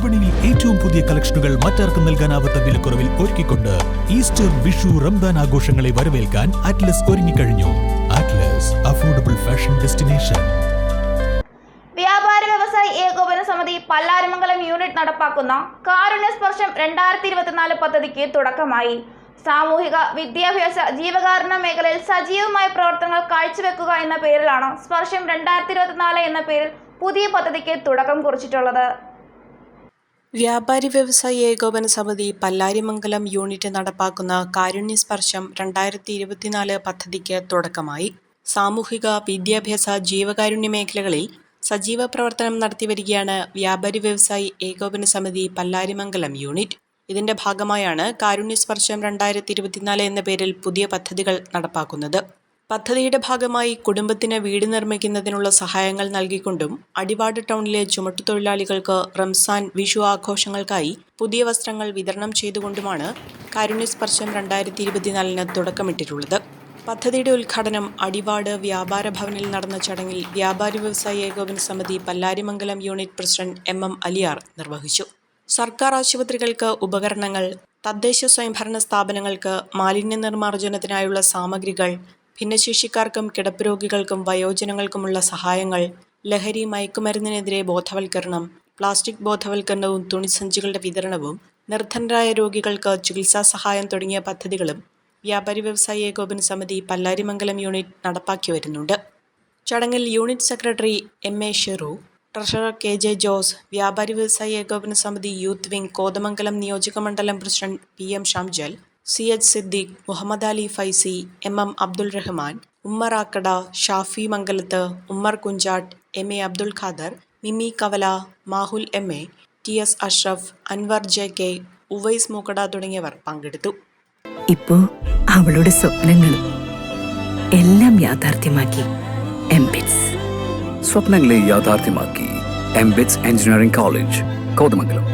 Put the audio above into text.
വിപണിയിൽ ഏറ്റവും പുതിയ കളക്ഷനുകൾ മറ്റാർക്കും നൽകാനാവാത്ത വിലക്കുറവിൽ ഒരുക്കിക്കൊണ്ട് ഈസ്റ്റർ, വിഷു, റംദാൻ ആഘോഷങ്ങളെ വരവേൽക്കാൻ അറ്റ്ലസ് ഒരുങ്ങിക്കഴിഞ്ഞു. Atlas affordable fashion destination. വ്യാപാര വ്യവസായി ഏകോപന സമിതി പല്ലാരിമംഗലം യൂണിറ്റ് നടപ്പാക്കുന്ന കാരുണ്യ സ്പർശം 2024 പദ്ധതിക്ക് തുടക്കമായി. സാമൂഹിക വിദ്യാഭ്യാസ ജീവകാരുണ്യ മേഖലയിൽ സജീവമായ പ്രവർത്തനങ്ങൾ കാഴ്ചവെക്കുക എന്ന പേരിലാണ് സ്പർശം 2024 എന്ന പേരിൽ പുതിയ പദ്ധതിക്ക് തുടക്കം കുറിച്ചിട്ടുള്ളത്. വ്യാപാരി വ്യവസായി ഏകോപന സമിതി പല്ലാരിമംഗലം യൂണിറ്റ് നടപ്പാക്കുന്ന കാരുണ്യ സ്പർശം 2024 പദ്ധതിക്ക് തുടക്കമായി. സാമൂഹിക വിദ്യാഭ്യാസ ജീവകാരുണ്യ മേഖലകളിൽ സജീവ പ്രവർത്തനം നടത്തിവരികയാണ് വ്യാപാരി വ്യവസായി ഏകോപന സമിതി പല്ലാരിമംഗലം യൂണിറ്റ്. ഇതിന്റെ ഭാഗമായാണ് കാരുണ്യ സ്പർശം 2024 എന്ന പേരിൽ പുതിയ പദ്ധതികൾ നടപ്പാക്കുന്നത്. പദ്ധതിയുടെ ഭാഗമായി കുടുംബത്തിന് വീട് നിർമ്മിക്കുന്നതിനുള്ള സഹായങ്ങൾ നൽകിക്കൊണ്ടും അടിവാട് ടൗണിലെ ചുമട്ടുതൊഴിലാളികൾക്ക് റംസാൻ, വിഷു ആഘോഷങ്ങൾക്കായി പുതിയ വസ്ത്രങ്ങൾ വിതരണം ചെയ്തുകൊണ്ടുമാണ് കാരുണ്യ സ്പർശം 2024 തുടക്കമിട്ടിട്ടുള്ളത്. പദ്ധതിയുടെ ഉദ്ഘാടനം അടിവാട് വ്യാപാര ഭവനിൽ നടന്ന ചടങ്ങിൽ വ്യാപാരി വ്യവസായി ഏകോപന സമിതി Pallarimangalam unit president MM Aliyar നിർവഹിച്ചു. സർക്കാർ ആശുപത്രികൾക്ക് ഉപകരണങ്ങൾ, തദ്ദേശ സ്വയംഭരണ സ്ഥാപനങ്ങൾക്ക് മാലിന്യ നിർമ്മാർജ്ജനത്തിനായുള്ള സാമഗ്രികൾ, ഭിന്നശേഷിക്കാർക്കും കിടപ്പ് രോഗികൾക്കും വയോജനങ്ങൾക്കുമുള്ള സഹായങ്ങൾ, ലഹരി മയക്കുമരുന്നിനെതിരെ ബോധവൽക്കരണം, പ്ലാസ്റ്റിക് ബോധവൽക്കരണവും തുണിസഞ്ചികളുടെ വിതരണവും, നിർധനരായ രോഗികൾക്ക് ചികിത്സാ സഹായം തുടങ്ങിയ പദ്ധതികളും വ്യാപാരി വ്യവസായി ഏകോപന സമിതി പല്ലാരിമംഗലം യൂണിറ്റ് നടപ്പാക്കി വരുന്നുണ്ട്. ചടങ്ങിൽ unit secretary MA Sheru, treasurer KJ Jose, വ്യാപാരി വ്യവസായി ഏകോപന സമിതി യൂത്ത് വിംഗ് കോതമംഗലം നിയോജക മണ്ഡലം president PM Shamjal, CH Siddique, Muhammad Ali Faizy, MM Abdul Rahman, Ummer Akkada, Shafi Mangalath, Ummer Kunjatt, MA Abdul Khader, Mimi Kavala, Mahul MA, TS Ashraf, Anwar JK, Uvais മൂക്കട തുടങ്ങിയവർ പങ്കെടുത്തു. ഇപ്പോ അവളുടെ സ്വപ്നങ്ങളും എല്ലാം യാഥാർത്ഥ്യമാക്കി MBITS. സ്വപ്നങ്ങളെ യാഥാർത്ഥ്യമാക്കി MBITS എഞ്ചിനീയറിംഗ് കോളേജ്, കോതമംഗലം.